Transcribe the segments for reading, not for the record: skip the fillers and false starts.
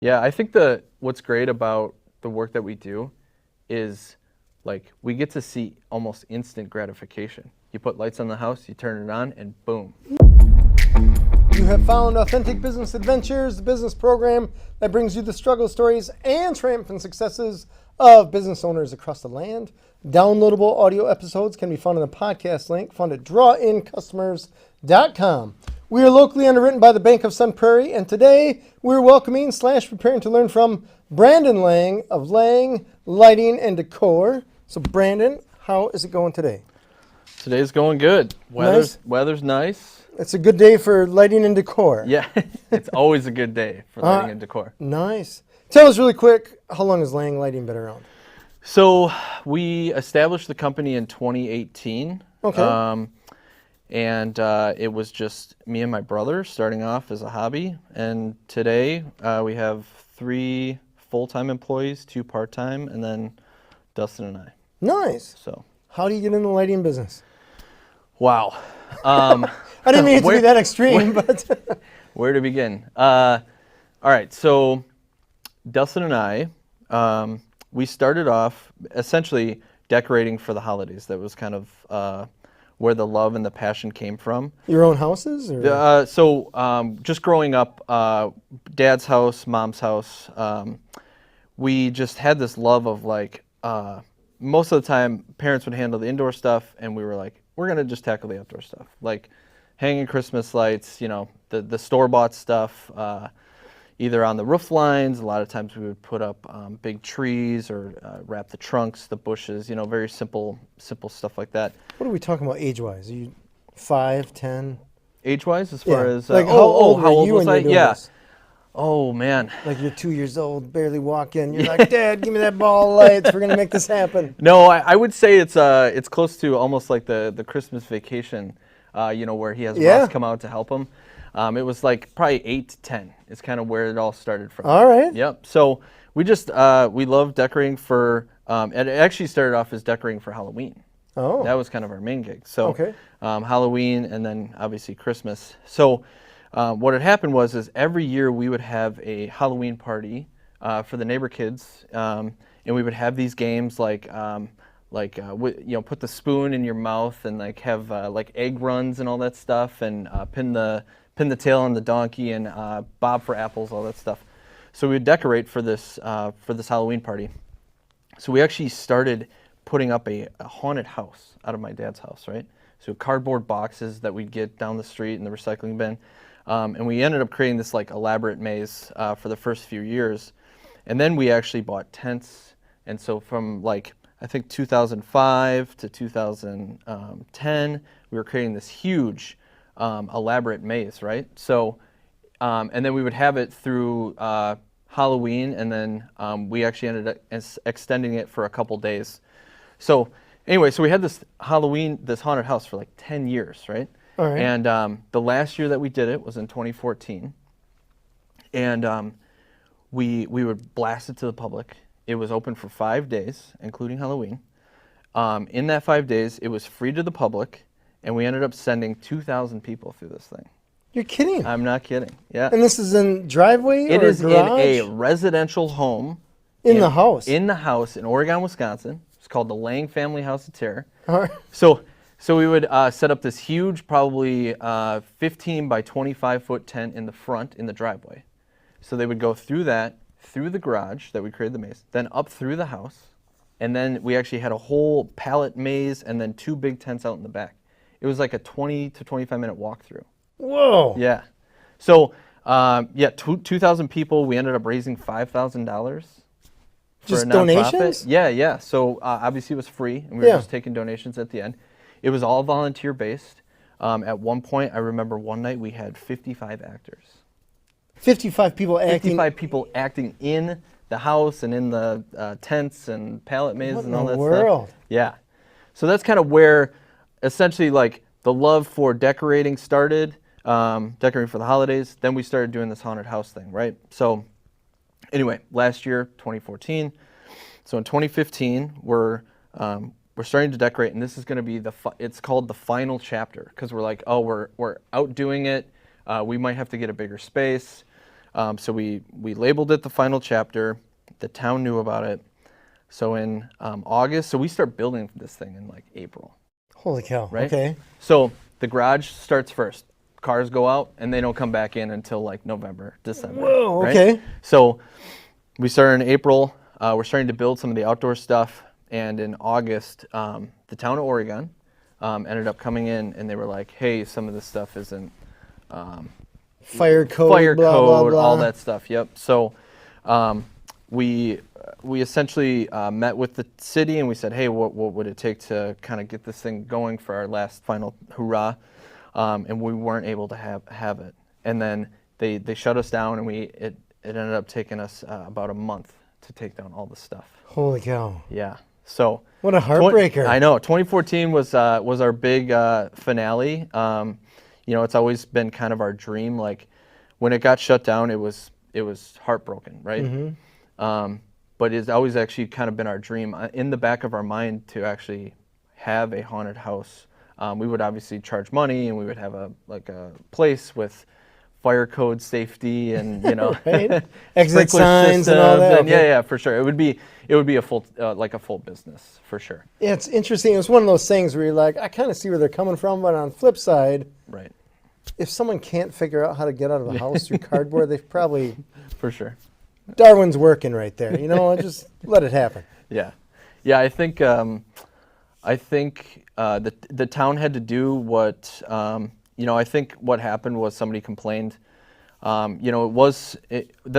Yeah, I think what's great about the work that we do is like we get to see almost instant gratification. You put lights on the house, you turn it on, and boom. You have found Authentic Business Adventures, the business program that brings you the struggle stories and triumphant successes of business owners across the land. Downloadable audio episodes can be found in the podcast link found at drawIncustomers.com. We are locally underwritten by the Bank of Sun Prairie, and today we're welcoming / preparing to learn from Brandon Lang of Lang Lighting and Decor. So Brandon, how is it going today? Today's going good. Weather's nice. It's a good day for lighting and decor. Yeah, it's always a good day for lighting and decor. Nice. Tell us really quick, how long has Lang Lighting been around? So we established the company in 2018. Okay. And it was just me and my brother starting off as a hobby. And today we have 3 full-time employees, 2 part-time, and then Dustin and I. Nice. So, how do you get in the lighting business? wow. I didn't mean it to be that extreme, but where to begin? All right, so Dustin and I, we started off essentially decorating for the holidays. That was kind of where the love and the passion came from. Your own houses? Or? Just growing up, Dad's house, Mom's house, we just had this love of like, most of the time parents would handle the indoor stuff and we were like, we're going to just tackle the outdoor stuff. Like hanging Christmas lights, you know, the store-bought stuff, either on the roof lines. A lot of times we would put up big trees or wrap the trunks, the bushes, you know, very simple stuff like that. What are we talking about age-wise? Are you 5, 10? Age-wise, as far as like how old was I? Yeah. This? Oh man. Like you're 2 years old, barely walking. You're like, Dad, give me that ball of lights. We're gonna make this happen. No, I would say it's close to almost like the Christmas Vacation, you know, where he has Ross come out to help him. It was like probably 8 to 10 is kind of where it all started from. All right. Yep. So we just we love decorating for. It actually started off as decorating for Halloween. Oh. That was kind of our main gig. So okay. Halloween and then obviously Christmas. So what had happened is every year we would have a Halloween party for the neighbor kids, and we would have these games like you know, put the spoon in your mouth and like have like egg runs and all that stuff, and pin the tail on the donkey and bob for apples, all that stuff. So we would decorate for this Halloween party. So we actually started putting up a haunted house out of my dad's house, right? So cardboard boxes that we'd get down the street in the recycling bin. And we ended up creating this like elaborate maze for the first few years. And then we actually bought tents. And so from like, I think 2005 to 2010, we were creating this huge elaborate maze, right? So, and then we would have it through Halloween, and then we actually ended up extending it for a couple days. So anyway, so we had this haunted house for like 10 years, right? All right. And the last year that we did it was in 2014. And we would blast it to the public. It was open for 5 days, including Halloween. In that 5 days, it was free to the public, and we ended up sending 2,000 people through this thing. You're kidding. I'm not kidding. Yeah. And this is in driveway It or is garage? in a residential home. In the house? In the house in Oregon, Wisconsin. It's called the Lang Family House of Terror. All right. So we would set up this huge, probably 15 by 25 foot tent in the front in the driveway. So they would go through that, through the garage that we created the maze, then up through the house, and then we actually had a whole pallet maze and then 2 big tents out in the back. It was like a 20 to 25 minute walkthrough. Whoa. Yeah. So 2,000 people. We ended up raising $5,000. Just donations? Yeah. So obviously it was free, and we were just taking donations at the end. It was all volunteer based. At one point, I remember one night we had 55 actors. 55 people acting. 55 people acting in the house and in the tents and pallet mazes and all that stuff. Yeah. So that's kind of where essentially like the love for decorating started, decorating for the holidays. Then we started doing this haunted house thing, right? So anyway, last year, 2014. So in 2015, we're starting to decorate, and this is going to be it's called the final chapter, because we're like, oh, we're outdoing it. We might have to get a bigger space. So we labeled it the final chapter. The town knew about it. So in August, so we start building this thing in like April. Holy cow. Right? Okay. So the garage starts first. Cars go out and they don't come back in until like November, December. Whoa, right? okay. So we started in April. We're starting to build some of the outdoor stuff. And in August, the town of Oregon ended up coming in and they were like, hey, some of this stuff isn't Fire code, fire blah, code, blah, blah. all that stuff. Yep. So we essentially met with the city and we said, hey, what would it take to kind of get this thing going for our last final hurrah? And we weren't able to have it. And then they shut us down, and it ended up taking us about a month to take down all the stuff. Holy cow. Yeah. So What a heartbreaker. I know. 2014 was our big finale. It's always been kind of our dream. Like when it got shut down, it was heartbroken, right? Mm-hmm. But it's always actually kind of been our dream in the back of our mind to actually have a haunted house. We would obviously charge money, and we would have a place with fire code safety and Right? Exit sprinkler signs and all that. systems, and yeah, for sure. It would be a full like a full business for sure. Yeah, it's interesting. It's one of those things where you're like, I kind of see where they're coming from, but on the flip side, Right. if someone can't figure out how to get out of a house through cardboard, they've probably For sure. Darwin's working right there. Just let it happen. Yeah. I think the town had to do what I think what happened was somebody complained. The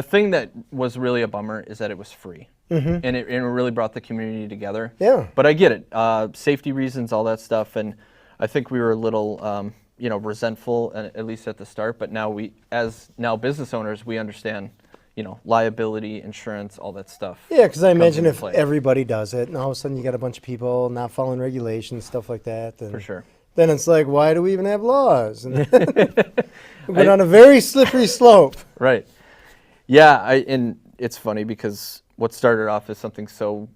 thing that was really a bummer is that it was free, and it really brought the community together. Yeah. But I get it, safety reasons, all that stuff, and I think we were a little resentful, at least at the start. But now as business owners, we understand. Liability, insurance, all that stuff. Yeah, because I imagine into if play. everybody does it, and all of a sudden you got a bunch of people not following regulations, stuff like that. And For sure. then it's like, why do we even have laws? And we're on a very slippery slope. Right. Yeah, and it's funny because what started off as something so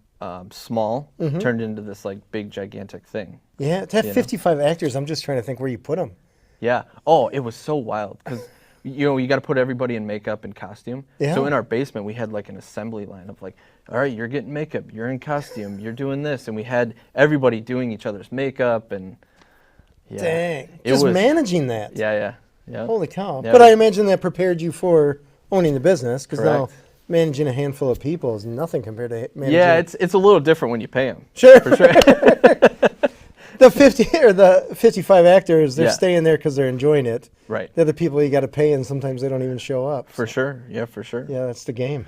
small turned into this like big gigantic thing. Yeah, to have 55 actors, I'm just trying to think where you put them. Yeah. Oh, it was so wild because you got to put everybody in makeup and costume. Yeah. So in our basement we had like an assembly line of like, all right, you're getting makeup, you're in costume, you're doing this, and we had everybody doing each other's makeup and. Yeah. Dang. It Just was- managing that. Yeah. Holy cow. Yeah. But I imagine that prepared you for owning the business, because now Correct. managing a handful of people is nothing compared to managing. Yeah, it's a little different when you pay them. Sure. For sure. The 50 or the 55 actors, they're Yeah. staying there because they're enjoying it. Right. They're the people you got to pay, and sometimes they don't even show up. For sure. Yeah, for sure. Yeah, that's the game.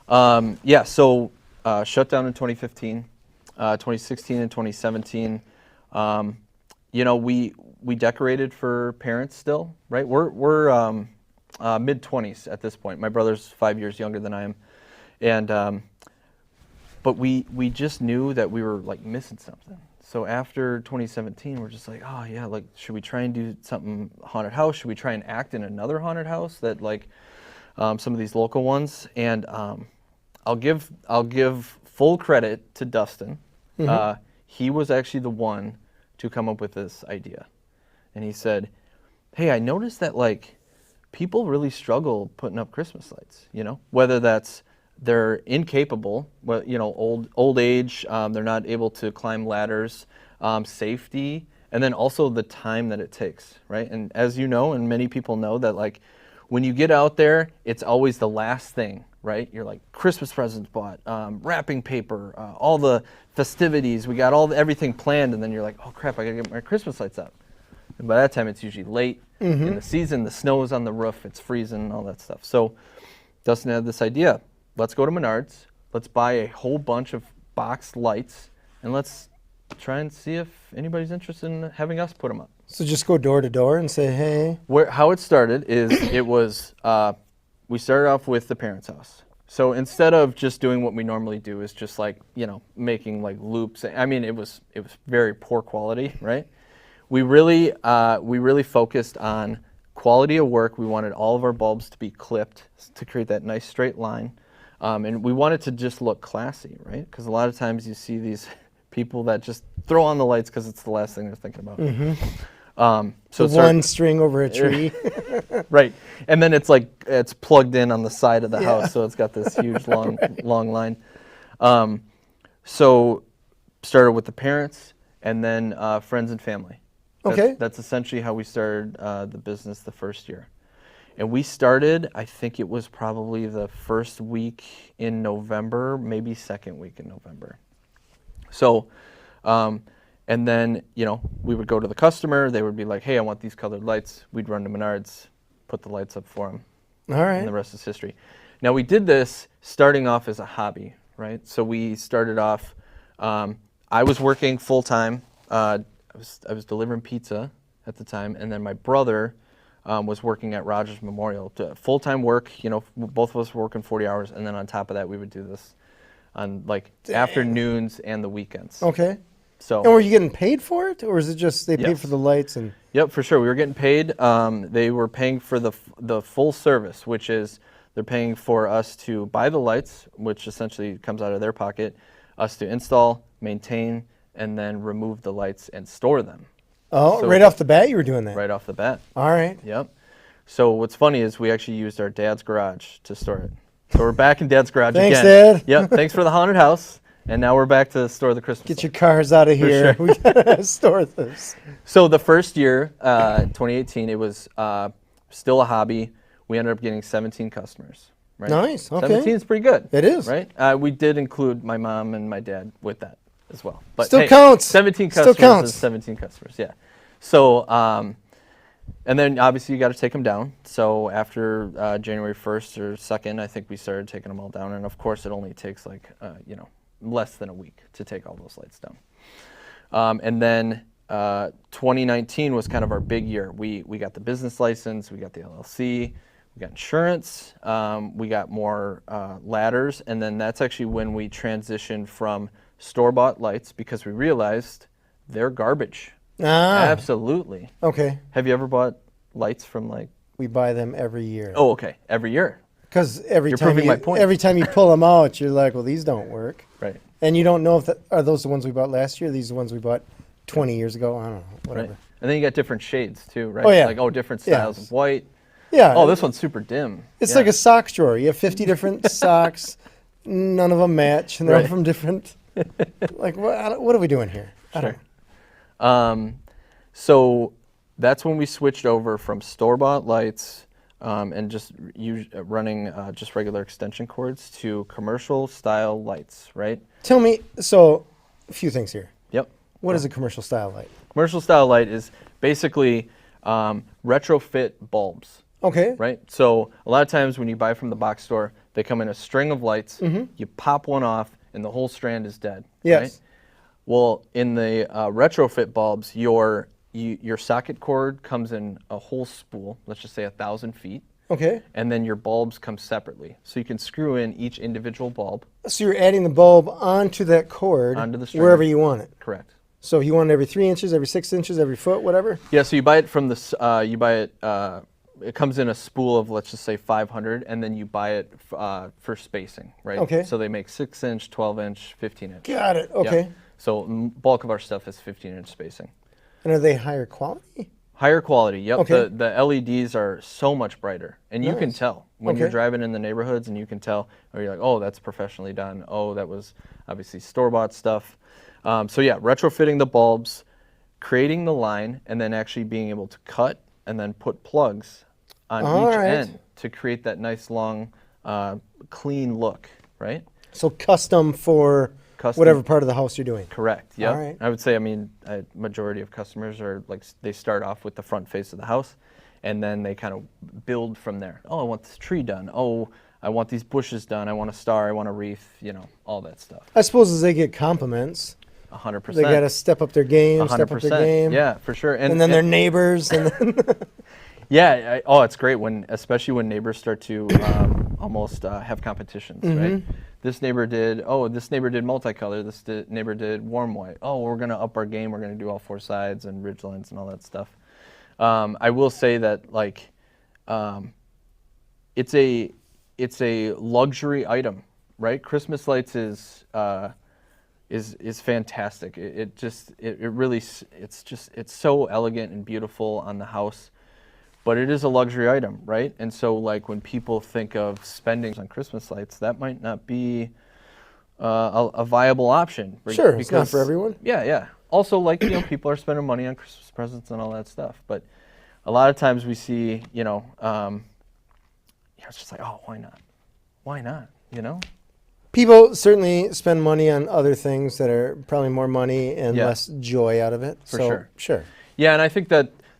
So shut down in 2015, 2016 and 2017. We decorated for parents still, right? We're mid-20s at this point. My brother's 5 years younger than I am, and but we just knew that we were like missing something. So after 2017, we're just like, oh yeah, like should we try and do something haunted house? Should we try and act in another haunted house that like some of these local ones? And I'll give full credit to Dustin. He was actually the one to come up with this idea, and he said, "Hey, I noticed that like people really struggle putting up Christmas lights. Whether that's they're incapable, old age, they're not able to climb ladders, safety, and then also the time that it takes, right? And as you know, and many people know that like when you get out there, it's always the last thing, right? You're like Christmas presents bought, wrapping paper, all the festivities, we got everything planned, and then you're like, oh crap, I gotta get my Christmas lights up. And by that time, it's usually late in the season. The snow's on the roof, it's freezing, all that stuff. So Dustin had this idea. Let's go to Menards. Let's buy a whole bunch of boxed lights, and let's try and see if anybody's interested in having us put them up. So just go door to door and say, hey. How it started is we started off with the parents' house. So instead of just doing what we normally do, is just like making like loops. I mean, it was very poor quality, right? We really focused on quality of work. We wanted all of our bulbs to be clipped to create that nice straight line. And we want it to just look classy, right? Because a lot of times you see these people that just throw on the lights because it's the last thing they're thinking about. So one string over a tree. right, and then it's plugged in on the side of the Yeah. house, so it's got this huge long long line. So started with the parents, and then friends and family. Okay. That's essentially how we started the business the first year. And we started, I think it was probably the first week in November, maybe second week in November. So, and then, we would go to the customer. They would be like, hey, I want these colored lights. We'd run to Menards, put the lights up for them. All right. And the rest is history. Now, we did this starting off as a hobby, right? So we started off, I was working full-time. I was delivering pizza at the time. And then my brother was working at Rogers Memorial. Full-time work, both of us were working 40 hours. And then on top of that, we would do this on afternoons and the weekends. Okay. So, and were you getting paid for it, or is it just they paid Yes. for the lights and? Yep, for sure. We were getting paid. They were paying for the full service, which is they're paying for us to buy the lights, which essentially comes out of their pocket, us to install, maintain, and then remove the lights and store them. Oh, So- right off the bat, you were doing that. Right off the bat. All right. Yep. So what's funny is we actually used our dad's garage to store it. So we're back in dad's garage Thanks, again. Dad. Yep. Thanks for the haunted house. And now we're back to store the Christmas Get your lights. cars out of here. sure. We gotta store this. So the first year, 2018, it was still a hobby. We ended up getting 17 customers. Right? Nice, okay. 17 is pretty good. It is. Right? We did include my mom and my dad with that as well. But Still hey, counts. 17 Still customers counts. is 17 customers, yeah. So, and then obviously you got to take them down. So after January 1st or 2nd, I think we started taking them all down. And of course, it only takes less than a week to take all those lights down. And then 2019 was kind of our big year. We got the business license, we got the LLC, we got insurance, we got more ladders, and then that's actually when we transitioned from store-bought lights because we realized they're garbage. Ah. Absolutely. Okay. Have you ever bought lights from We buy them every year. Oh, okay, every year. Because every You're time proving my point. every time you pull them out, you're like, well, these don't work. Right. And you don't know if are those the ones we bought last year? These the ones we bought 20 years ago? I don't know. Whatever. Right. And then you got different shades too, right? Oh, yeah. Different styles Yes. of white. Yeah. Oh, this one's super dim. It's Yeah. like a socks drawer. You have 50 different socks. None of them match, and they're all Right. from different. Like, what are we doing here? I don't know. So that's when we switched over from store-bought lights and just running just regular extension cords to commercial style lights, right? Tell me, so a few things here. Yep. What is a commercial style light? Commercial style light is basically retrofit bulbs, Okay. right? So a lot of times when you buy from the box store, they come in a string of lights. Mm-hmm. You pop one off, and the whole strand is dead. Yes. Right? Well, in the retrofit bulbs, your socket cord comes in a whole spool. Let's just say 1,000 feet. Okay. And then your bulbs come separately. So you can screw in each individual bulb. So you're adding the bulb onto that cord Onto the string. wherever you want it. Correct. So if you want it every 3 inches, every 6 inches, every foot, whatever. Yeah, so you buy it from it comes in a spool of, let's just say 500, and then you buy it for spacing, right? Okay. So they make 6-inch, 12-inch, 15-inch. Got it. Okay. Yep. So bulk of our stuff is 15-inch spacing. And are they higher quality? Higher quality, yep. Okay. The LEDs are so much brighter, and you can Nice. tell when you're Okay. driving in the neighborhoods, and you can tell, or you're like, oh, that's professionally done. Oh, that was obviously store-bought stuff. So yeah, retrofitting the bulbs, creating the line, and then actually being able to cut and then put plugs on All each right. end to create that nice long, clean look, right? So custom for Custom. whatever part of the house you're doing. Correct. Yep. All right. I would say, a majority of customers are they start off with the front face of the house, and then they kind of build from there. Oh, I want this tree done. Oh, I want these bushes done. I want a star. I want a wreath. All that stuff. I suppose as they get compliments, 100%. they got to step up their game, step up their game. Yeah, for sure. And then their neighbors. And then yeah. It's great especially when neighbors start to almost have competitions, right? This neighbor did multicolor. This neighbor did warm white. Oh, we're gonna up our game. We're gonna do all 4 sides and ridge lines and all that stuff. I will say that it's a luxury item, right? Christmas lights is is fantastic. It's so elegant and beautiful on the house, but it is a luxury item, right? And so like when people think of spending on Christmas lights, that might not be a viable option. Right? Sure, it's not for everyone. Yeah. Also, like, people are spending money on Christmas presents and all that stuff, but a lot of times we see, it's just like, oh, why not? Why not? People certainly spend money on other things that are probably more money and less joy out of it. For sure. Sure. Yeah, and I think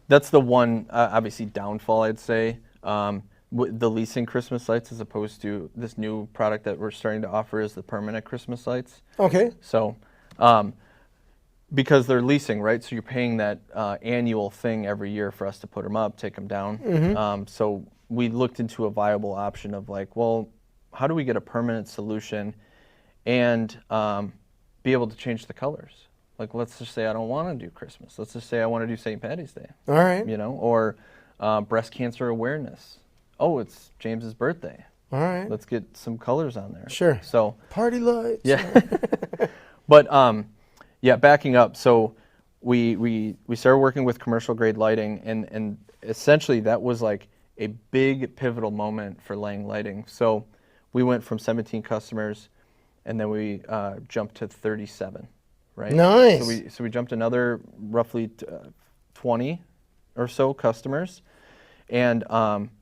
that's the one, obviously, downfall, I'd say. The leasing Christmas lights as opposed to this new product that we're starting to offer is the permanent Christmas lights. Okay. So, because they're leasing, right? So you're paying that annual thing every year for us to put them up, take them down. Mm-hmm. So we looked into a viable option of like, well, how do we get a permanent solution and be able to change the colors? Like, let's just say I don't want to do Christmas. Let's just say I want to do St. Patty's Day. All right. Or breast cancer awareness. Oh, it's James's birthday. All right. Let's get some colors on there. Sure. So party lights. Yeah. But backing up. So we started working with commercial grade lighting, and essentially that was like a big pivotal moment for Lang Lighting. So we went from 17 customers, and then we jumped to 37, right? Nice. So we jumped another roughly 20 or so customers, and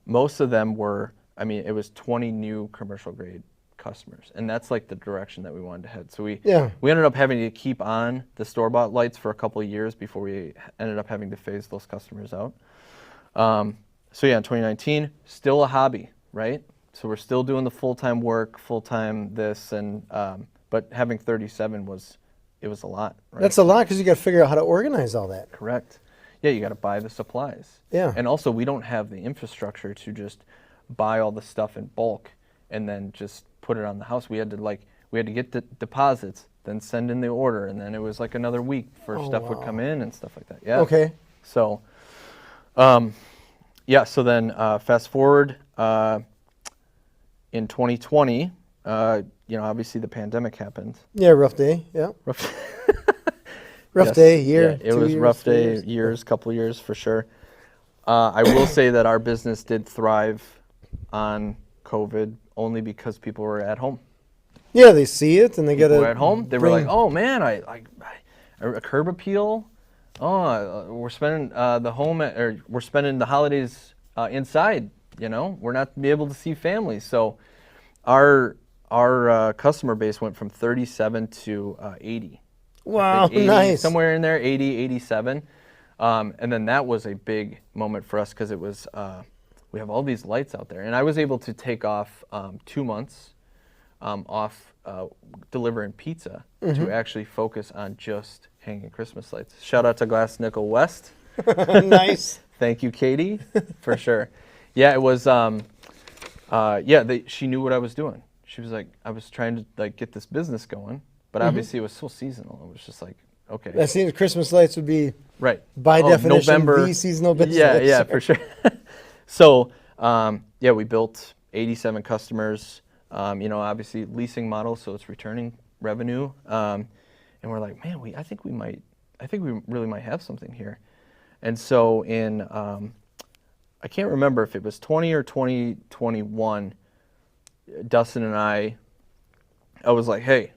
most of them were, it was 20 new commercial grade customers, and that's like the direction that we wanted to head. So we ended up having to keep on the store-bought lights for a couple of years before we ended up having to phase those customers out. In 2019, still a hobby, right? So we're still doing the full-time work, full-time this, and but having 37 was a lot. Right? That's a lot because you got to figure out how to organize all that. Correct. Yeah, you got to buy the supplies. Yeah. And also, we don't have the infrastructure to just buy all the stuff in bulk and then just put it on the house. We had to get the deposits, then send in the order, and then it was like another week for stuff would come in and stuff like that. Yeah. Okay. So, so then fast forward in 2020, obviously the pandemic happened. Yeah, rough day. Yeah. Rough day, year. Yeah, it was rough day, years, couple of years for sure. I will say that our business did thrive on COVID only because people were at home. Yeah, they see it and they get People were at home. They were like, "Oh man, I a curb appeal. Oh, we're spending we're spending the holidays inside. We're not be able to see families." So, our customer base went from 37 to 80. Wow, 80, nice. Somewhere in there, 80, 87. And then that was a big moment for us because it was, we have all these lights out there. And I was able to take off 2 months off delivering pizza to actually focus on just hanging Christmas lights. Shout out to Glass Nickel West. Nice. Thank you, Katie, for sure. Yeah, it was, she knew what I was doing. She was like, I was trying to get this business going. But obviously it was so seasonal. It was just like, okay. That seems Christmas lights would be, right, by definition, November, the seasonal business. Yeah, for sure. So, we built 87 customers, obviously leasing model, so it's returning revenue. And we're like, man, I think we really might have something here. And so in, I can't remember if it was 20 or 2021, Dustin and I was like, hey,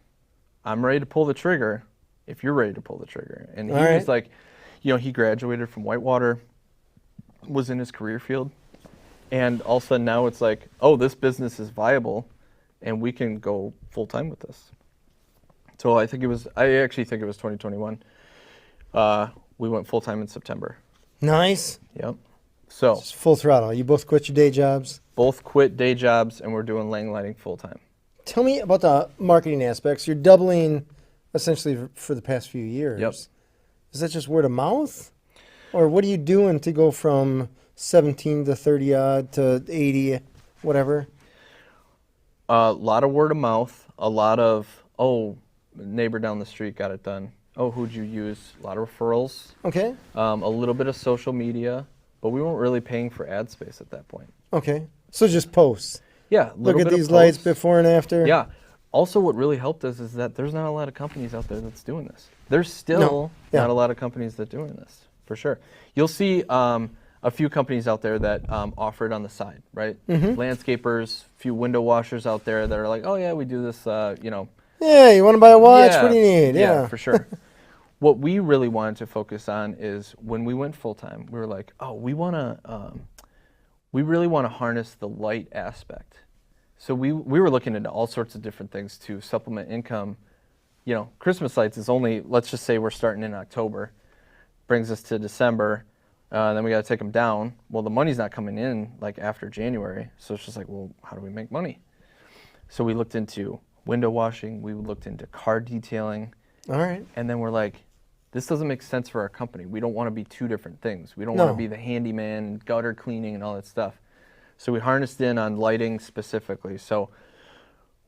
I'm ready to pull the trigger if you're ready to pull the trigger. And he was like, he graduated from Whitewater, was in his career field, and all of a sudden now it's like, oh, this business is viable and we can go full time with this. So I actually think it was 2021. We went full time in September. Nice. Yep. So just full throttle. You both quit your day jobs? Both quit day jobs, and we're doing Lang Lighting full time. Tell me about the marketing aspects. You're doubling essentially for the past few years. Yep. Is that just word of mouth? Or what are you doing to go from 17 to 30 odd to 80, whatever? A lot of word of mouth, a lot of, neighbor down the street got it done. Oh, who'd you use? A lot of referrals. Okay. A little bit of social media, but we weren't really paying for ad space at that point. Okay. So just posts. Yeah. Look at these lights before and after. Yeah. Also, what really helped us is that there's not a lot of companies out there that's doing this. There's still not a lot of companies that are doing this, for sure. You'll see a few companies out there that offer it on the side, right? Landscapers, a few window washers out there that are like, oh yeah, we do this, you know. Yeah, you want to buy a watch? What do you need? Yeah, for sure. What we really wanted to focus on is when we went full time, we were like, oh, we really want to harness the light aspect. So we were looking into all sorts of different things to supplement income. You know, Christmas lights is only, let's just say we're starting in October, brings us to December, then we got to take them down. Well, the money's not coming in like after January, so it's just like, well, how do we make money? So we looked into window washing, we looked into car detailing. All right. And then we're like, this doesn't make sense for our company. We don't want to be two different things. We don't want to be the handyman, gutter cleaning, and all that stuff. So we harnessed in on lighting specifically. So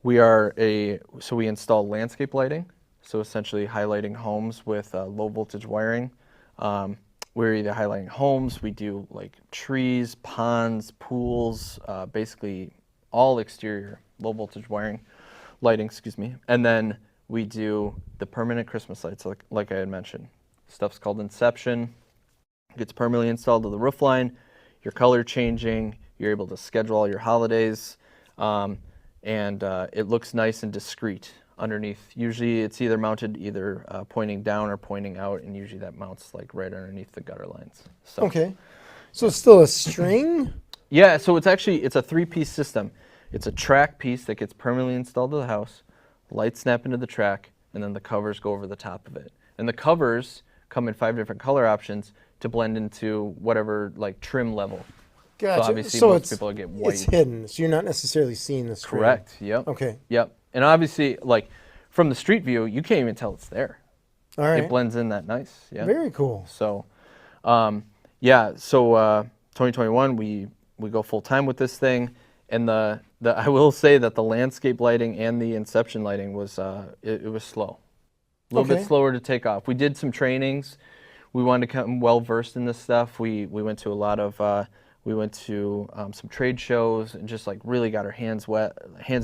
we install landscape lighting. So essentially highlighting homes with low voltage wiring. We're either highlighting homes, we do like trees, ponds, pools, basically all exterior low voltage lighting, excuse me. And then we do the permanent Christmas lights, like I had mentioned. Stuff's called Inception. Gets permanently installed to the roof line. Your color changing. You're able to schedule all your holidays, and it looks nice and discreet underneath. Usually, it's either mounted pointing down or pointing out, and usually that mounts like right underneath the gutter lines. So. Okay, so it's still a string. Yeah, so it's a 3-piece system. It's a track piece that gets permanently installed to the house. Lights snap into the track, and then the covers go over the top of it. And the covers come in 5 different color options to blend into whatever like trim level. Gotcha. So obviously most people get white. It's hidden, so you're not necessarily seeing the screen. Correct. Yep. Okay. Yep. And obviously, like from the street view, you can't even tell it's there. All right. It blends in that nice. Yeah. Very cool. So, yeah. So 2021, we go full time with this thing, and I will say that the landscape lighting and the Inception lighting was it was slow, a little bit slower to take off. We did some trainings. We wanted to become well versed in this stuff. We went to a lot of some trade shows and just like really got our hands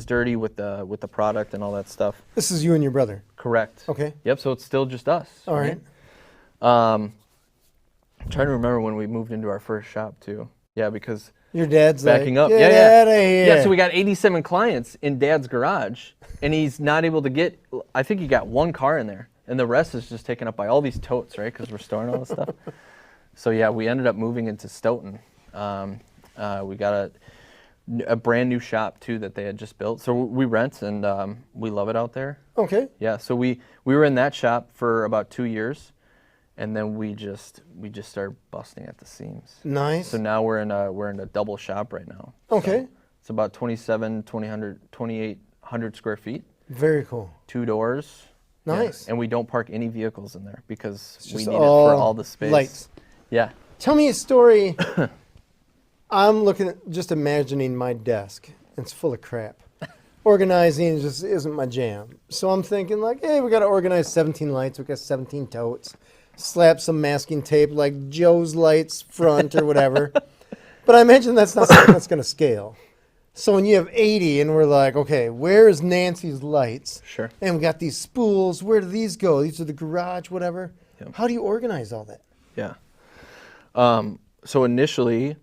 dirty with the product and all that stuff. This is you and your brother. Correct. Okay. Yep. So it's still just us. All right. I'm trying to remember when we moved into our first shop too. Yeah, because your dad's backing like, up. Get out of here. Yeah. So we got 87 clients in Dad's garage, and he's not able to get. I think he got one car in there, and the rest is just taken up by all these totes, right? Because we're storing all this stuff. So yeah, we ended up moving into Stoughton. We got a brand new shop too that they had just built. So we rent, and we love it out there. Okay. Yeah. So we were in that shop for about 2 years, and then we just started busting at the seams. Nice. So now we're in a double shop right now. Okay. So it's about 2,800 square feet. Very cool. 2 doors. Nice. Yeah. And we don't park any vehicles in there because we need it all for all the space. Lights. Yeah. Tell me a story. I'm just imagining my desk. It's full of crap. Organizing just isn't my jam. So I'm thinking like, hey, we got to organize 17 lights. We got 17 totes. Slap some masking tape like Joe's lights front or whatever. But I imagine that's not something that's going to scale. So when you have 80 and we're like, okay, where is Nancy's lights? Sure. And we got these spools. Where do these go? These are the garage, whatever. Yep. How do you organize all that? Yeah. So initially,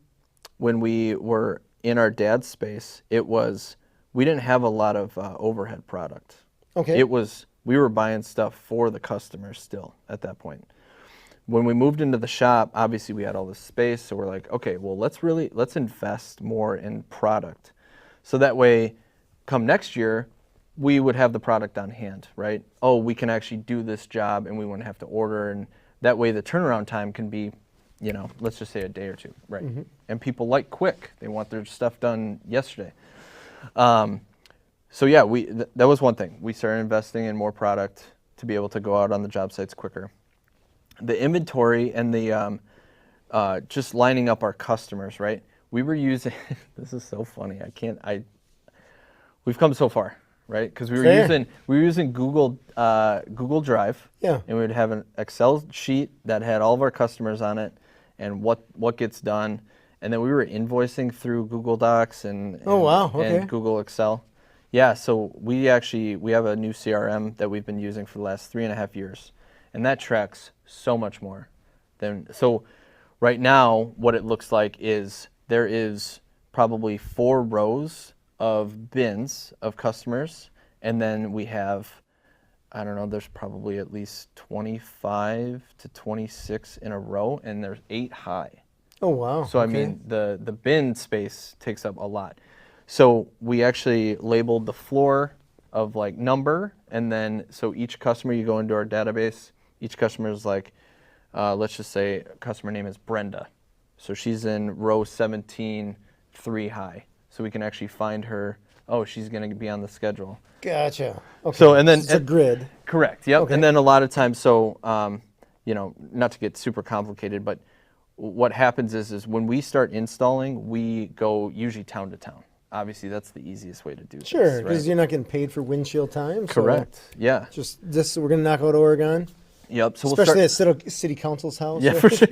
when we were in our dad's space, we didn't have a lot of overhead product. Okay. We were buying stuff for the customers still at that point. When we moved into the shop, obviously we had all this space, so we're like, okay, well let's invest more in product. So that way, come next year, we would have the product on hand, right? Oh, we can actually do this job and we wouldn't have to order, and that way the turnaround time can be, let's just say a day or two, right? Mm-hmm. And people like quick. They want their stuff done yesterday. So yeah, that was one thing. We started investing in more product to be able to go out on the job sites quicker. The inventory and the just lining up our customers, right? We were using, this is so funny. We've come so far, right? Because we were using Google Drive. Yeah. And we would have an Excel sheet that had all of our customers on it and what gets done. And then we were invoicing through Google Docs and Google Excel. Yeah, so we have a new CRM that we've been using for the last 3.5 years, and that tracks so much more so right now what it looks like is there is probably 4 rows of bins of customers, and then we have, I don't know, there's probably at least 25 to 26 in a row, and there's 8 high. Oh, wow. So, I mean, the bin space takes up a lot. So we actually labeled the floor of like number, and then so each customer, you go into our database, each customer is like, let's just say customer name is Brenda. So she's in row 17, 3 high. So we can actually find her, oh, she's going to be on the schedule. Gotcha. Okay. So, and then it's a grid. Correct. Yep. Okay. And then a lot of times, so, you know, not to get super complicated, but what happens is when we start installing, we go usually town to town. Obviously, that's the easiest way to do this. Sure, because right? you're not getting paid for windshield time. So Correct. Yeah. Just this, we're going to knock out Oregon. Yep. So especially at city council's house. Yeah, for sure.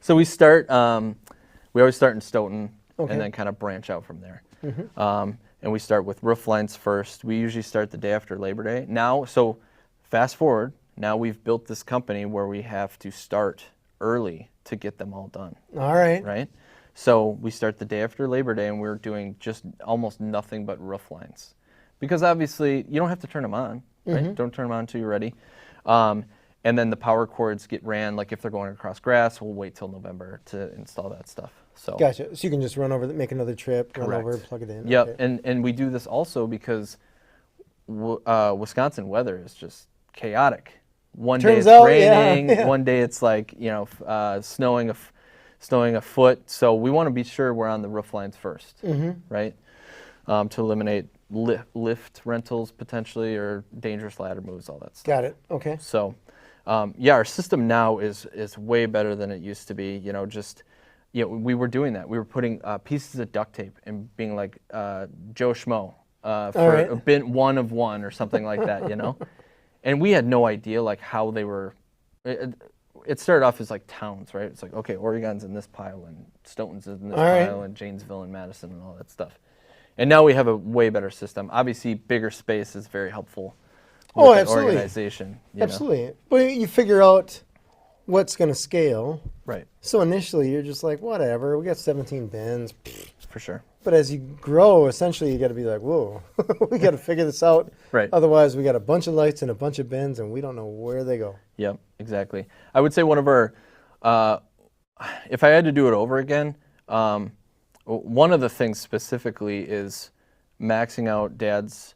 So we start. We always start in Stoughton, Okay. and then kind of branch out from there. Mm-hmm. And we start with roof lines first. We usually start the day after Labor Day. Now, so fast forward. Now we've built this company where we have to start early to get them all done. All right. Right. So we start the day after Labor Day, and we're doing just almost nothing but roof lines, because obviously you don't have to turn them on. Right. Mm-hmm. Don't turn them on until you're ready. And then the power cords get ran, like if they're going across grass, we'll wait till November to install that stuff. So Gotcha. So you can just run over, make another trip, run over, plug it in. Yep. Okay. And we do this also because Wisconsin weather is just chaotic. One day Turns it's out, raining, yeah. one day it's like, you know, snowing a foot. So we want to be sure we're on the roof lines first, right? To eliminate lift rentals potentially, or dangerous ladder moves, all that stuff. Got it. Okay. So, yeah, our system now is way better than it used to be. You know, just, you know, we were doing that. We were putting pieces of duct tape and being like Joe Schmo for right. a bin 1 of 1 or something like that, you know? And we had no idea like how they were. It started off as like towns, right? It's like, okay, Oregon's in this pile and Stoughton's in this pile and Janesville and Madison and all that stuff. And now we have a way better system. Obviously, bigger space is very helpful with Absolutely. Organization. You Absolutely. know? But you figure out what's going to scale. Right. So initially, you're just like, whatever. We got 17 bins. For sure. But as you grow, essentially, you got to be like, whoa, we got to figure this out. Right. Otherwise, we got a bunch of lights and a bunch of bins, and we don't know where they go. Yep, exactly. I would say one of our, if I had to do it over again, one of the things specifically is maxing out Dad's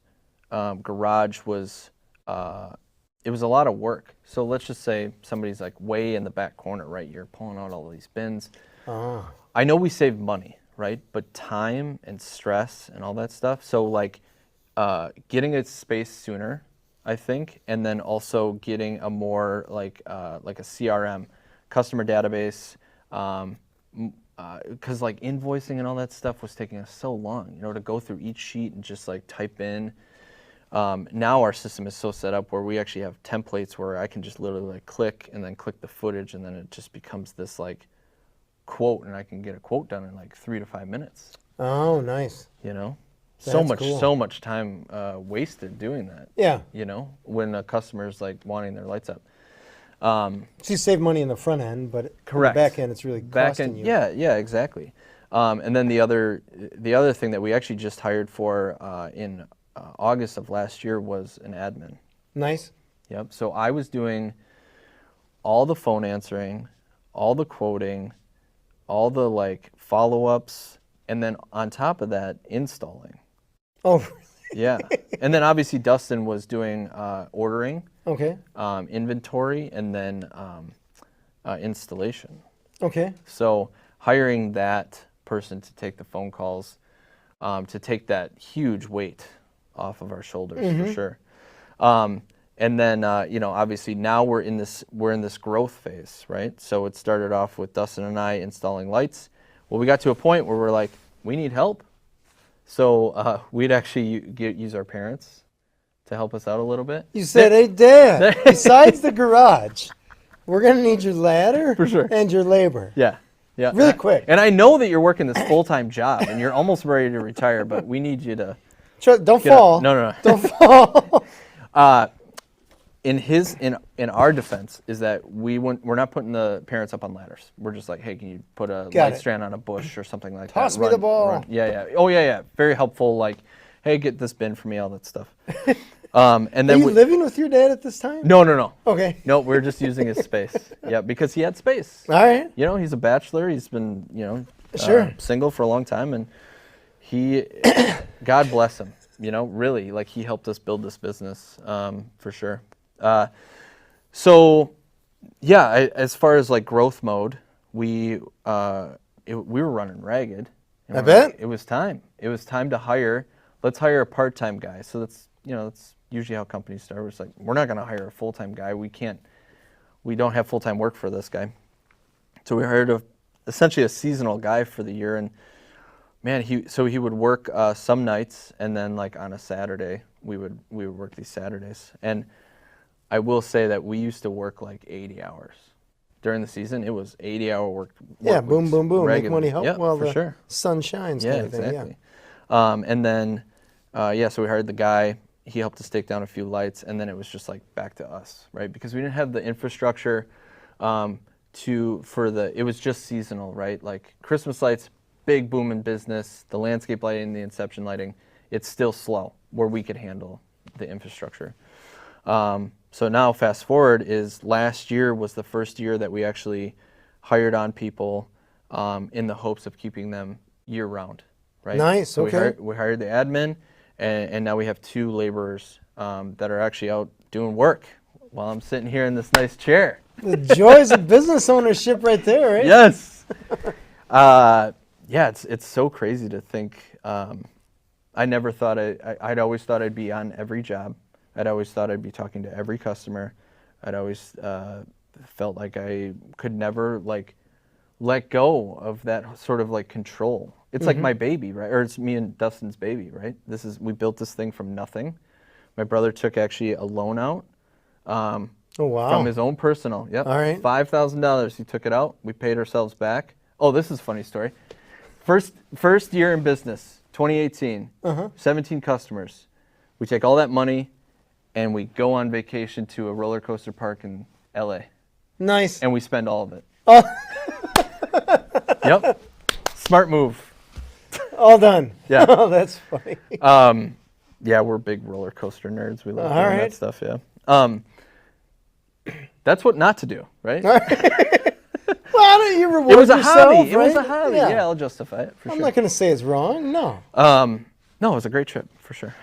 garage was, it was a lot of work. So let's just say somebody's like way in the back corner, right? You're pulling out all these bins. I know we saved money, right? But time and stress and all that stuff. So like getting a space sooner, I think, and then also getting a more like a CRM, customer database, because like invoicing and all that stuff was taking us so long, you know, to go through each sheet and just like type in. Now our system is so set up where we actually have templates where I can just literally like click and then click the footage, and then it just becomes this like quote, and I can get a quote done in like 3 to 5 minutes. Oh, nice. You know, That's cool. so much time wasted doing that. Yeah. You know, when a customer's like wanting their lights up. So you save money in the front end, but Correct. on the back end, it's really costing you. Yeah, exactly. And then the other thing that we actually just hired for in August of last year was an admin. Nice. Yep. So I was doing all the phone answering, all the quoting, all the like follow-ups, and then on top of that, installing. Oh, really? Yeah. And then obviously Dustin was doing ordering, Okay. inventory, and then installation. Okay. So hiring that person to take the phone calls, to take that huge weight off of our shoulders, for sure. And then you know, obviously now we're in this growth phase, right? So it started off with Dustin and I installing lights. Well, we got to a point where we're like, we need help. So we'd actually use our parents to help us out a little bit. You said, hey, Dad, besides the garage, we're going to need your ladder For sure. and your labor. Yeah. Yeah. Really quick. And I know that you're working this full-time job and you're almost ready to retire, but we need you to Don't Get up. fall. No. Don't fall. In our defense is that we're not putting the parents up on ladders. We're just like, hey, can you put a Got light it. strand on a bush or something like Toss that? me the ball. Yeah. Oh yeah. Very helpful. Like, hey, get this bin for me, all that stuff. And Are then you living with your dad at this time? No. Okay. No, we're just using his space. Yeah, because he had space. All right. You know, he's a bachler. He's been, Sure. single for a long time, and he, God bless him. You know, really, like he helped us build this business, for sure. So, yeah, as far as like growth mode, we were running ragged. And I we're bet. like, it was time. It was time to hire. Let's hire a part-time guy. So that's usually how companies start. It's like, we're not going to hire a full-time guy. We don't have full-time work for this guy. So we hired essentially a seasonal guy for the year, and man, he would work some nights, and then like on a Saturday, we would work these Saturdays. And I will say that we used to work like 80 hours. During the season, it was 80-hour work Yeah, boom, weeks boom, boom. Make regularly. money Yep, while for the sure. sun shines Yeah, kind of thing. exactly. And then, so we hired the guy. He helped us take down a few lights, and then it was just like back to us, right? Because we didn't have the infrastructure it was just seasonal, right? Like Christmas lights, big boom in business. The landscape lighting, the inception lighting, it's still slow where we could handle the infrastructure. So now fast forward is last year was the first year that we actually hired on people in the hopes of keeping them year round, right? Nice, So okay. we hired the admin, and now we have 2 laborers that are actually out doing work while I'm sitting here in this nice chair. The joys of business ownership right there, right? Yes. Yeah, it's so crazy to think. I never thought I'd always thought I'd be on every job. I'd always thought I'd be talking to every customer. I'd always felt like I could never like let go of that sort of like control. It's like my baby, right? Or it's me and Dustin's baby, right? We built this thing from nothing. My brother took actually a loan out Oh, wow. from his own personal. Yep. All right. $5,000. He took it out. We paid ourselves back. Oh, this is a funny story. First year in business, 2018. 17 customers. We take all that money and we go on vacation to a roller coaster park in LA. Nice. And we spend all of it. Oh. Yep. Smart move. All done. Yeah. Oh, that's funny. Yeah, we're big roller coaster nerds. We love All doing right. that stuff, yeah. That's what not to do, right? Well, how do you reward It was a yourself, hobby. It was right? a hobby. Yeah, I'll justify it for I'm sure. not going to say it's wrong. No. No, it was a great trip for sure.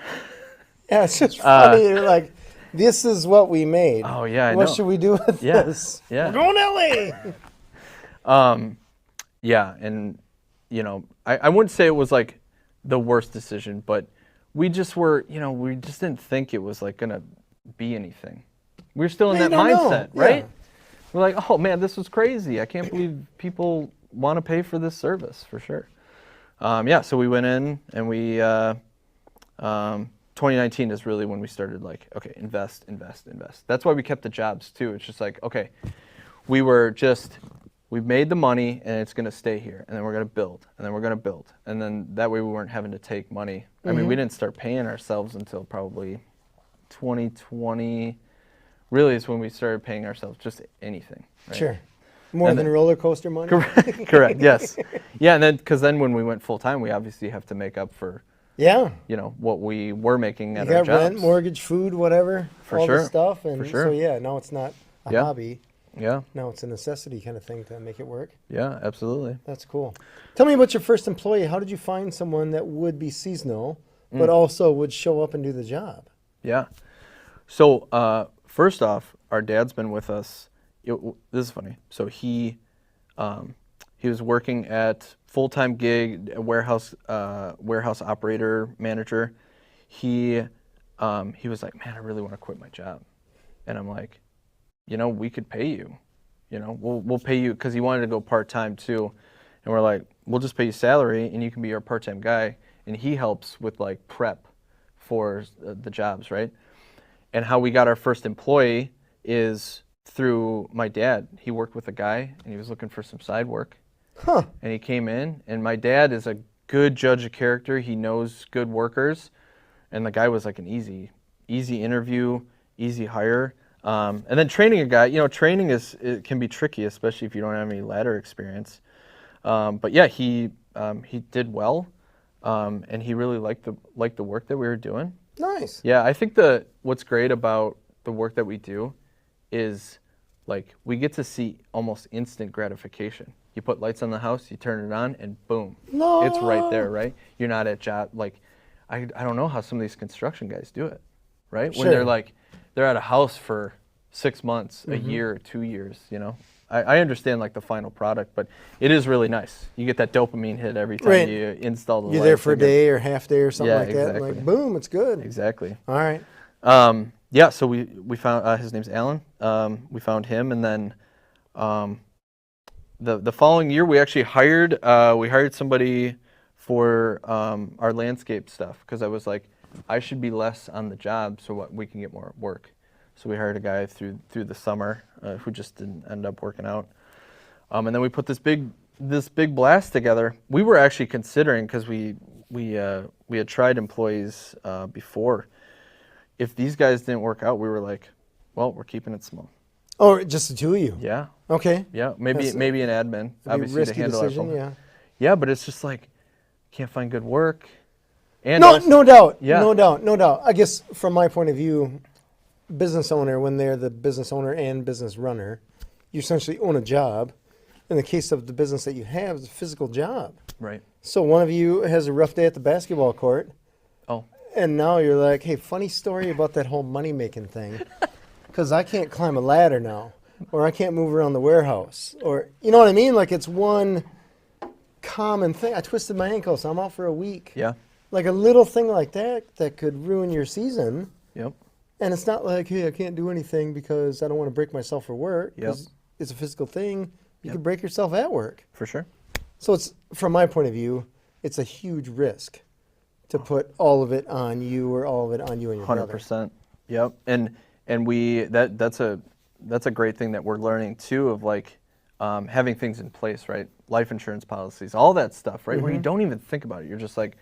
Yeah, it's just funny. You're like, this is what we made. Oh yeah, I What know. should we do with Yeah, this? yeah. We're going to LA. Yeah, and I wouldn't say it was like the worst decision, but we just were, we just didn't think it was like gonna be anything. We were still in Yeah, that you don't know. mindset, Yeah. right? We're like, oh man, this was crazy. I can't believe people want to pay for this service for sure. Yeah, so we went in and we 2019 is really when we started like, okay, invest. That's why we kept the jobs too. It's just like, okay, we've made the money and it's going to stay here, and then we're going to build, and then we're going to build, and then that way we weren't having to take money. I mean, we didn't start paying ourselves until probably 2020. Really is when we started paying ourselves just anything. Right? Sure. More And than then- roller coaster money? Correct. Yes. Yeah, and then because then when we went full time, we obviously have to make up for Yeah. what we were making You at our got jobs. rent, mortgage, food, whatever. For all sure. the stuff. And For sure. so, yeah, now it's not a Yeah. hobby. Yeah. Now it's a necessity kind of thing to make it work. Yeah. Absolutely. That's cool. Tell me about your first employee. How did you find someone that would be seasonal, but also would show up and do the job? Yeah. So first off, our dad's been with us. This is funny. So he was working at full-time gig, warehouse operator manager. He was like, man, I really want to quit my job, and I'm like, we could pay you, we'll pay you, because he wanted to go part-time too, and we're like, we'll just pay you salary and you can be our part-time guy, and he helps with like prep for the jobs, right? And how we got our first employee is through my dad. He worked with a guy and he was looking for some side work. Huh. And he came in, and my dad is a good judge of character. He knows good workers. and the guy was like an easy interview, easy hire. And then training a guy, training it can be tricky, especially if you don't have any ladder experience. But yeah, he did well, and he really liked the work that we were doing. Nice. Yeah, I think what's great about the work that we do is like we get to see almost instant gratification. You put lights on the house, you turn it on, and boom, No. it's right there, right? You're not at job like I don't know how some of these construction guys do it, right? Sure. When they're at a house for 6 months, a year, 2 years, I understand like the final product, but it is really nice. You get that dopamine hit every time you install the lights. You're there for a day or half day or something like that. Exactly. And like, boom, it's good. Exactly. All right. Yeah, so we found his name's Alan. We found him, and then the following year we actually hired somebody for our landscape stuff, because I was like, I should be less on the job so we can get more work. So we hired a guy through the summer who just didn't end up working out. And then we put this big blast together. We were actually considering, because we had tried employees before. If these guys didn't work out, we were like, well, we're keeping it small. Oh, just the two of you? Yeah. Okay. Yeah, maybe an admin, obviously, to handle decision, our yeah. Yeah, but it's just like, can't find good work. And No doubt. Yeah. No doubt. I guess from my point of view, business owner, when they're the business owner and business runner, you essentially own a job. In the case of the business that you have, it's a physical job. Right. So one of you has a rough day at the basketball court. Oh. And now you're like, hey, funny story about that whole money-making thing, because I can't climb a ladder now, or I can't move around the warehouse, or, you know what I mean? Like, it's one common thing. I twisted my ankle, so I'm out for a week. Yeah. Like a little thing like that could ruin your season. Yep. And it's not like, hey, I can't do anything because I don't want to break myself for work. Yep. It's a physical thing. You Yep. could break yourself at work. For sure. So it's, from my point of view, it's a huge risk to put all of it on you, or all of it on you and your 100%. Yep. And that's a great thing that we're learning too, of like having things in place, right? Life insurance policies, all that stuff, right? Where you don't even think about it. You're just like,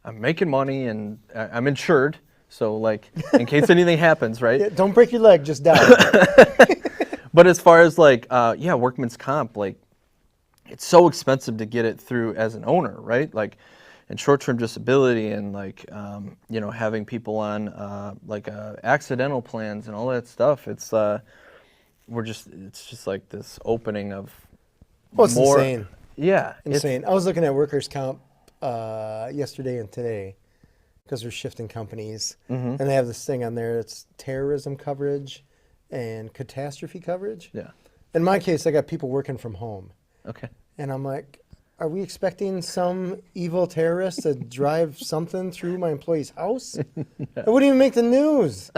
I'm making money and I'm insured. So like, in case anything happens, right? Yeah, don't break your leg, just die. But as far as like, workman's comp, like it's so expensive to get it through as an owner, right? Like, and short-term disability, and like, having people on accidental plans and all that stuff. It's just like this opening of Well, it's more. insane. Yeah, Insane. I was looking at workers' comp yesterday and today, because we're shifting companies, and they have this thing on there. It's terrorism coverage and catastrophe coverage. Yeah. In my case, I got people working from home, Okay. and I'm like, are we expecting some evil terrorist to drive something through my employee's house? It wouldn't even make the news.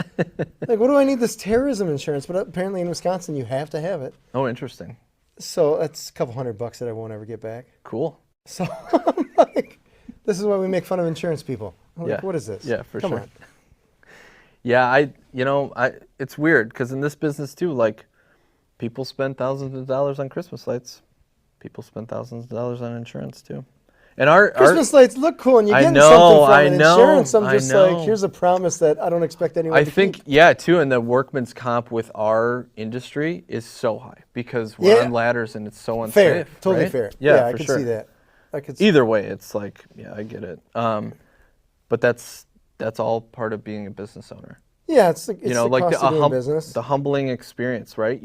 Like, what do I need this terrorism insurance? But apparently in Wisconsin, you have to have it. Oh, interesting. So that's a couple $100 that I won't ever get back. Cool. So I'm like, this is why we make fun of insurance people. I'm like, Yeah. what is this? Yeah, for Come sure. on. Yeah, it's weird because in this business too, like, people spend thousands of dollars on Christmas lights. People spend thousands of dollars on insurance too. And our Christmas lights look cool, and you're I getting know, something from I an know, insurance. I'm I just know. like, here's a promise that I don't expect anyone I to think, keep. yeah, too, and the workman's comp with our industry is so high because we're Yeah. on ladders and it's so unsafe. Fair, totally right? fair. Yeah, I for can sure. see that. I could see. Either way, it's like, yeah, I get it. But that's all part of being a business owner. Yeah, it's the like cost of doing business. the humbling experience, right?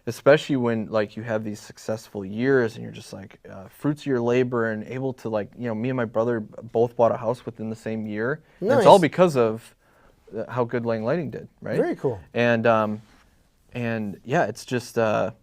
Especially when like you have these successful years and you're just like fruits of your labor and able to like, me and my brother both bought a house within the same year. And it's all Nice. because of how good Lang Lighting did, right? Very cool. And yeah, it's just the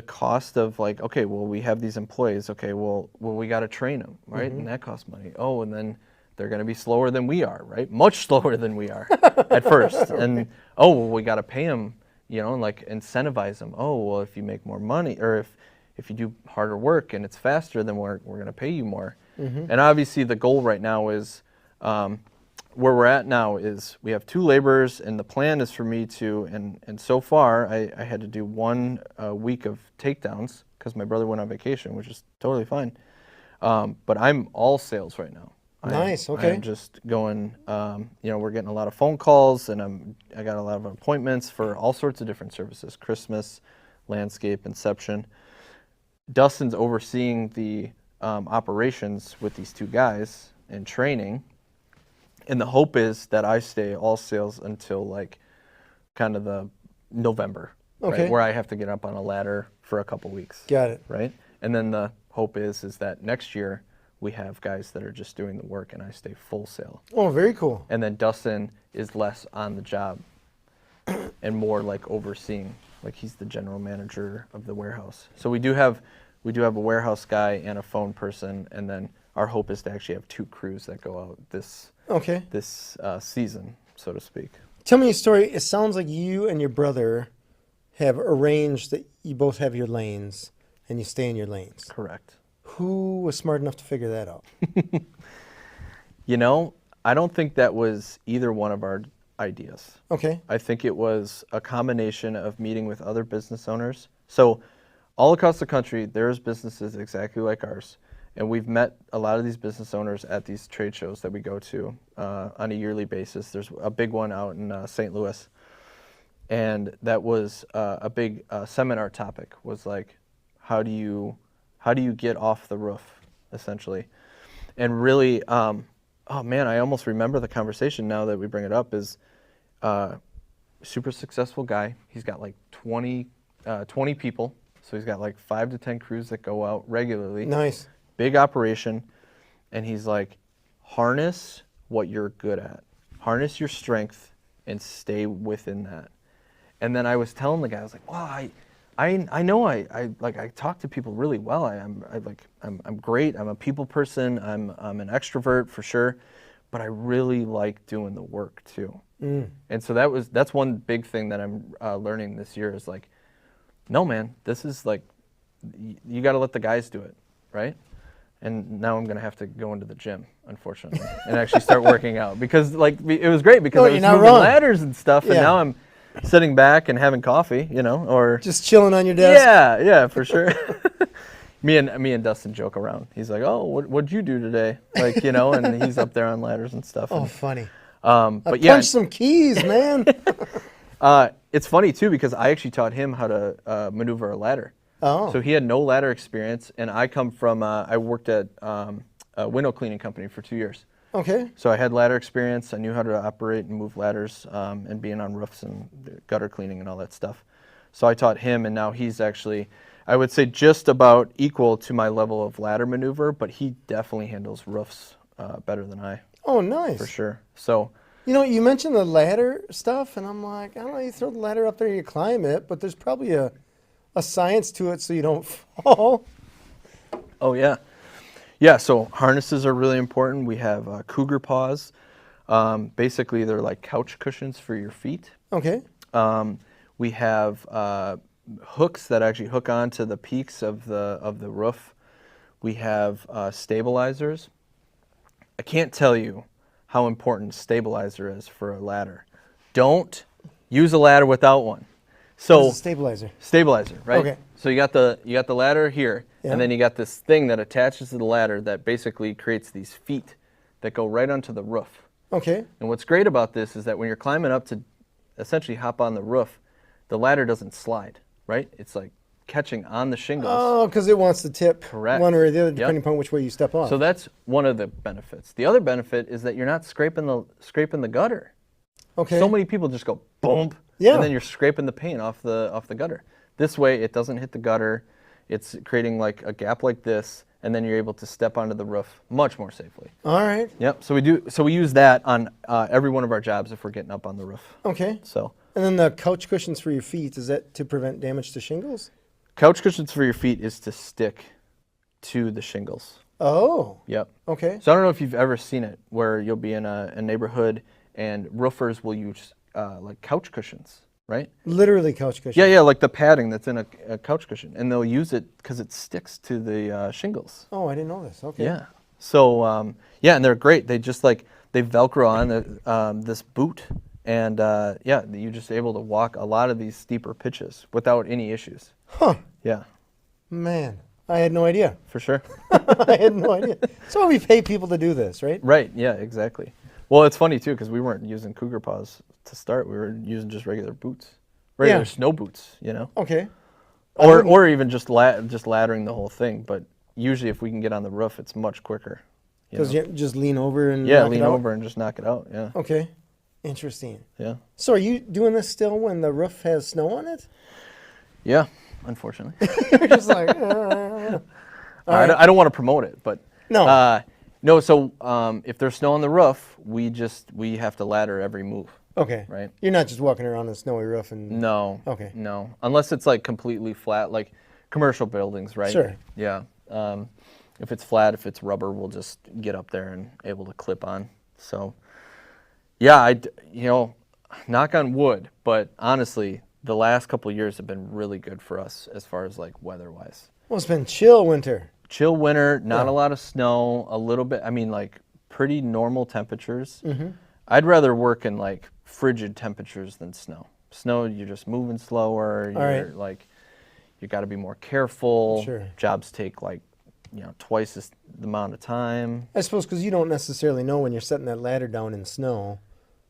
cost of like, okay, well, we have these employees. Okay, well we got to train them, right? And that costs money. Oh, and then they're going to be slower than we are, right? Much slower than we are at first. And oh, well, we got to pay them, and like incentivize them. Oh, well, if you make more money, or if you do harder work and it's faster, then we're going to pay you more. And obviously, the goal right now is where we're at now is we have 2 laborers, and the plan is for me to and so far I had to do 1 week of takedowns because my brother went on vacation, which is totally fine. But I'm all sales right now. Nice. Okay. I'm just going. We're getting a lot of phone calls, and I got a lot of appointments for all sorts of different services: Christmas, landscape, Inception. Dustin's overseeing the operations with these two guys and training, and the hope is that I stay all sales until like kind of the November, Okay. right, where I have to get up on a ladder for a couple weeks. Got it. Right, and then the hope is that next year we have guys that are just doing the work and I stay full sale. Oh, very cool. And then Dustin is less on the job and more like overseeing, like he's the general manager of the warehouse. So we do have a warehouse guy and a phone person, and then our hope is to actually have 2 crews that go out this season, so to speak. Tell me a story. It sounds like you and your brother have arranged that you both have your lanes and you stay in your lanes. Correct. Who was smart enough to figure that out? I don't think that was either one of our ideas. Okay. I think it was a combination of meeting with other business owners. So all across the country, there's businesses exactly like ours. And we've met a lot of these business owners at these trade shows that we go to on a yearly basis. There's a big one out in St. Louis. And that was a big seminar topic, was like, how do you get off the roof, essentially? And really, oh man, I almost remember the conversation now that we bring it up, is super successful guy. He's got like 20 people. So he's got like 5 to 10 crews that go out regularly. Nice. Big operation. And he's like, harness what you're good at. Harness your strength and stay within that. And then I was telling the guy, I was like, well, I know I talk to people really well. I'm great. I'm a people person. I'm an extrovert for sure, but I really like doing the work too. And so that's one big thing that I'm learning this year is like, no man, this is like, you got to let the guys do it, right? And now I'm gonna have to go into the gym, unfortunately, and actually start working out, because like it was great because I was moving ladders and stuff, and now I'm sitting back and having coffee, or just chilling on your desk. Yeah, for sure. me and Dustin joke around. He's like, "Oh, what'd you do today?" Like, and he's up there on ladders and stuff. Oh, and, funny. But punch some keys, man. It's funny too because I actually taught him how to maneuver a ladder. Oh. So he had no ladder experience, and I come from I worked at a window cleaning company for 2 years. Okay. So I had ladder experience. I knew how to operate and move ladders, and being on roofs and gutter cleaning and all that stuff. So I taught him, and now he's actually, I would say, just about equal to my level of ladder maneuver, but he definitely handles roofs better than I. Oh, nice. For sure. So. You mentioned the ladder stuff, and I'm like, I don't know, you throw the ladder up there, you climb it, but there's probably a science to it so you don't fall. Oh, yeah. Yeah, so harnesses are really important. We have cougar paws. Basically, they're like couch cushions for your feet. Okay. We have hooks that actually hook onto the peaks of the roof. We have stabilizers. I can't tell you how important stabilizer is for a ladder. Don't use a ladder without one. So stabilizer. Stabilizer, right? Okay. So you got the ladder here, and then you got this thing that attaches to the ladder that basically creates these feet that go right onto the roof. Okay. And what's great about this is that when you're climbing up to essentially hop on the roof, the ladder doesn't slide, right? It's like catching on the shingles. Oh, because it wants to tip one or the other, depending upon which way you step off. So that's one of the benefits. The other benefit is that you're not scraping the gutter. Okay. So many people just go boom, and then you're scraping the paint off the gutter. This way, it doesn't hit the gutter. It's creating like a gap like this, and then you're able to step onto the roof much more safely. All right. Yep. So we use that on every one of our jobs if we're getting up on the roof. Okay. So. And then the couch cushions for your feet, is that to prevent damage to shingles? Couch cushions for your feet is to stick to the shingles. Oh. Yep. Okay. So I don't know if you've ever seen it where you'll be in a neighborhood and roofers will use like couch cushions, right? Literally couch cushions. Yeah, like the padding that's in a couch cushion, and they'll use it because it sticks to the shingles. Oh, I didn't know this. Okay. Yeah. So and they're great. They just they Velcro on this boot, and you're just able to walk a lot of these steeper pitches without any issues. Huh. Yeah. Man, I had no idea. For sure. I had no idea. So we pay people to do this, right? Right. Yeah. Exactly. Well, it's funny too because we weren't using cougar paws to start. We were using just regular boots, regular snow boots. Okay. Or even just laddering the whole thing. But usually, if we can get on the roof, it's much quicker. Because you just lean over and lean over and just knock it out. Yeah. Okay. Interesting. Yeah. So are you doing this still when the roof has snow on it? Yeah. Unfortunately. You're just like. I don't want to promote it, but No. no. So if there's snow on the roof, we have to ladder every move. Okay. Right. You're not just walking around a snowy roof and. No. Okay. No, unless it's like completely flat, like commercial buildings, right? Sure. Yeah. If it's flat, if it's rubber, we'll just get up there and able to clip on. So, yeah, knock on wood, but honestly, the last couple of years have been really good for us as far as like weather-wise. Well, it's been chill winter. Chill winter, not a lot of snow, a little bit. I mean, like pretty normal temperatures. Mm-hmm. I'd rather work in like frigid temperatures than snow. Snow, you're just moving slower. You're like, you got to be more careful. Sure. Jobs take like, twice the amount of time. I suppose because you don't necessarily know when you're setting that ladder down in snow,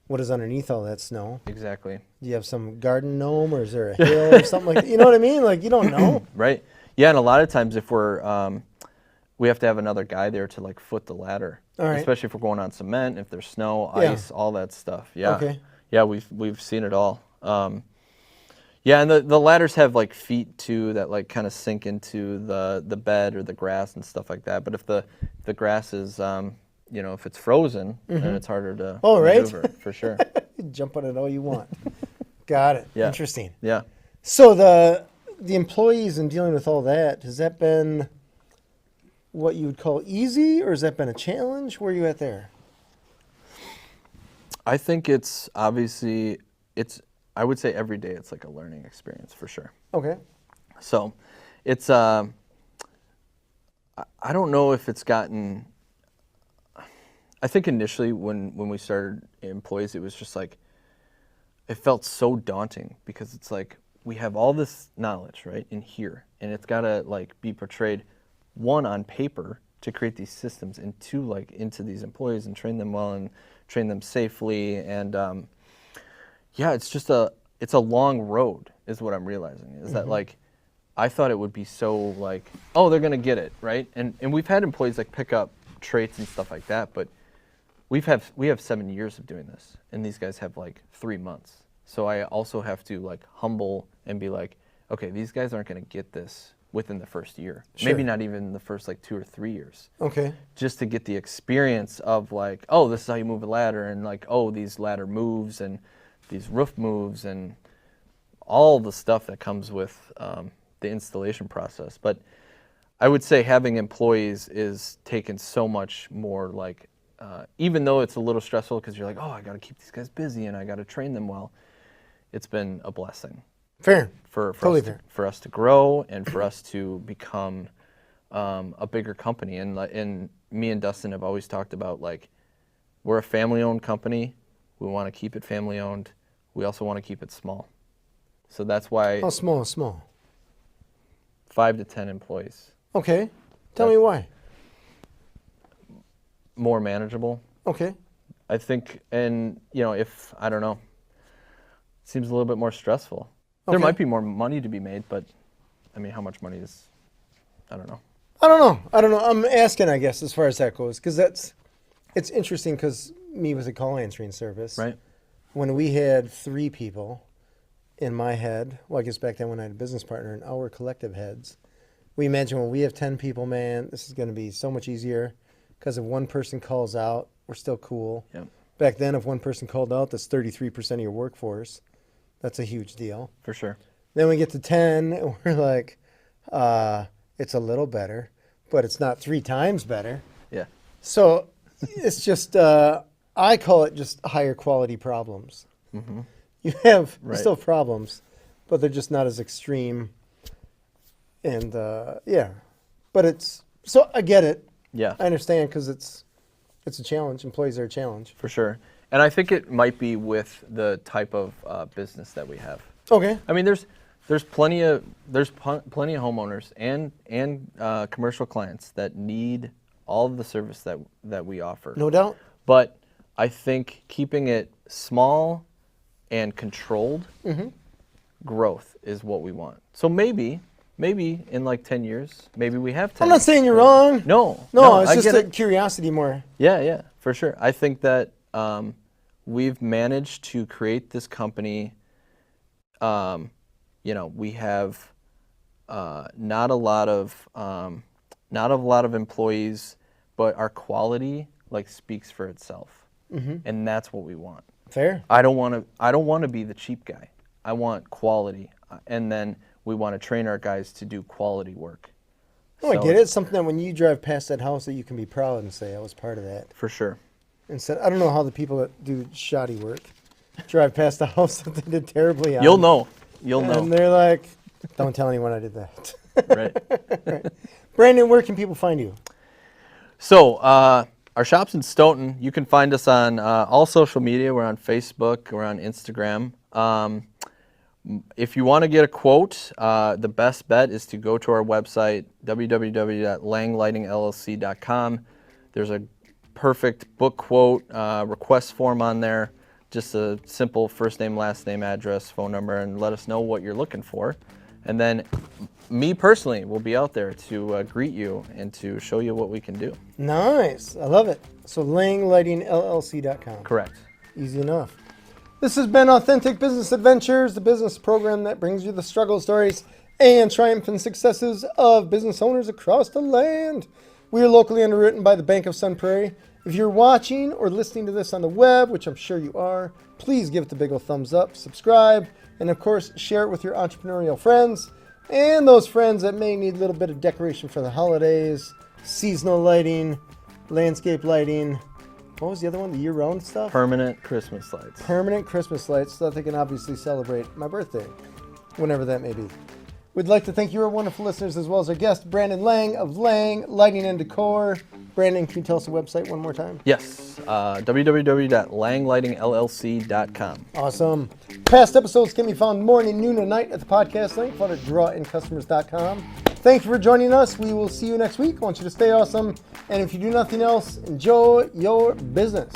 what is underneath all that snow. Exactly. Do you have some garden gnome or is there a hill or something like that? You know what I mean? Like, you don't know. Right. Yeah, and a lot of times if we have to have another guy there to like foot the ladder. All right. Especially if we're going on cement, if there's snow, ice, all that stuff. Yeah. Okay. Yeah, we've seen it all. Yeah, and the ladders have like feet too that like kind of sink into the bed or the grass and stuff like that. But if the grass is if it's frozen, then it's harder to maneuver, for sure. Jump on it all you want. Got it. Yeah. Interesting. Yeah. So the employees and dealing with all that, has that been what you would call easy, or has that been a challenge? Where are you at there? I think it's obviously I would say every day it's like a learning experience for sure. Okay. So it's I don't know if it's gotten. I think initially when we started employees, it was just like it felt so daunting because it's like we have all this knowledge right in here, and it's gotta like be portrayed one on paper to create these systems, and two like into these employees and train them well and train them safely, and yeah, it's a long road is what I'm realizing is that like I thought it would be so like, oh, they're gonna get it, right? And we've had employees like pick up traits and stuff like that, but we have 7 years of doing this, and these guys have like 3 months. So I also have to like humble and be like, okay, these guys aren't gonna get this within the first year. Sure. Maybe not even the first like 2 or 3 years. Okay. Just to get the experience of like, oh, this is how you move a ladder, and like, oh, these ladder moves and these roof moves and all the stuff that comes with the installation process. But I would say having employees is taken so much more like, even though it's a little stressful because you're like, oh, I got to keep these guys busy and I got to train them well. It's been a blessing. Fair. For us to grow and for us to become a bigger company. And me and Dustin have always talked about like, we're a family-owned company. We want to keep it family-owned. We also want to keep it small. So that's why. How small is small? 5 to 10 employees. Okay. Tell me why. More manageable. Okay. I think, and if, I don't know, it seems a little bit more stressful. There might be more money to be made, but I mean, how much money is, I don't know. I don't know. I'm asking, I guess, as far as that goes, because it's interesting because me with a call answering service. Right. When we had 3 people in my head, well, I guess back then when I had a business partner in our collective heads, we imagine when we have 10 people, man, this is going to be so much easier because if one person calls out, we're still cool. Yep. Back then, if one person called out, that's 33% of your workforce. That's a huge deal. For sure. Then we get to 10, and we're like, it's a little better, but it's not 3 times better. Yeah. So it's just, I call it just higher quality problems. Mm-hmm. You have Right. still problems, but they're just not as extreme. And yeah, but so I get it. Yeah. I understand because it's a challenge. Employees are a challenge. For sure. And I think it might be with the type of business that we have. Okay. I mean, there's plenty of homeowners and commercial clients that need all of the service that we offer. No doubt. But I think keeping it small and controlled growth is what we want. So maybe in like 10 years, maybe we have 10. I'm not saying you're wrong. No, it's I just get a it. curiosity more. Yeah, for sure. I think that we've managed to create this company. We have not a lot of employees, but our quality like speaks for itself, and that's what we want. Fair. I don't want to be the cheap guy. I want quality, and then we want to train our guys to do quality work. Oh, I get it. It's something that when you drive past that house that you can be proud and say, I was part of that. For sure. Instead, I don't know how the people that do shoddy work drive past the house that they did terribly on. You'll know. And they're like, don't tell anyone I did that. Right. Brandon, where can people find you? So, our shop's in Stoughton. You can find us on all social media. We're on Facebook. We're on Instagram. If you want to get a quote, the best bet is to go to our website, www.langlightingllc.com. There's a perfect book quote request form on there. Just a simple first name, last name, address, phone number, and let us know what you're looking for. And then me personally will be out there to greet you and to show you what we can do. Nice. I love it. So langlightingllc.com. Correct. Easy enough. This has been Authentic Business Adventures, the business program that brings you the struggle stories and triumphant successes of business owners across the land. We are locally underwritten by the Bank of Sun Prairie. If you're watching or listening to this on the web, which I'm sure you are, please give it the big old thumbs up, subscribe, and of course, share it with your entrepreneurial friends and those friends that may need a little bit of decoration for the holidays, seasonal lighting, landscape lighting. What was the other one? The year-round stuff? Permanent Christmas lights. Permanent Christmas lights so that they can obviously celebrate my birthday, whenever that may be. We'd like to thank you, our wonderful listeners, as well as our guest, Brandon Lang of Lang Lighting and Decor. Brandon, can you tell us the website one more time? Yes, www.langlightingllc.com. Awesome. Past episodes can be found morning, noon, and night at the podcast link found at drawincustomers.com. Thank you for joining us. We will see you next week. I want you to stay awesome. And if you do nothing else, enjoy your business.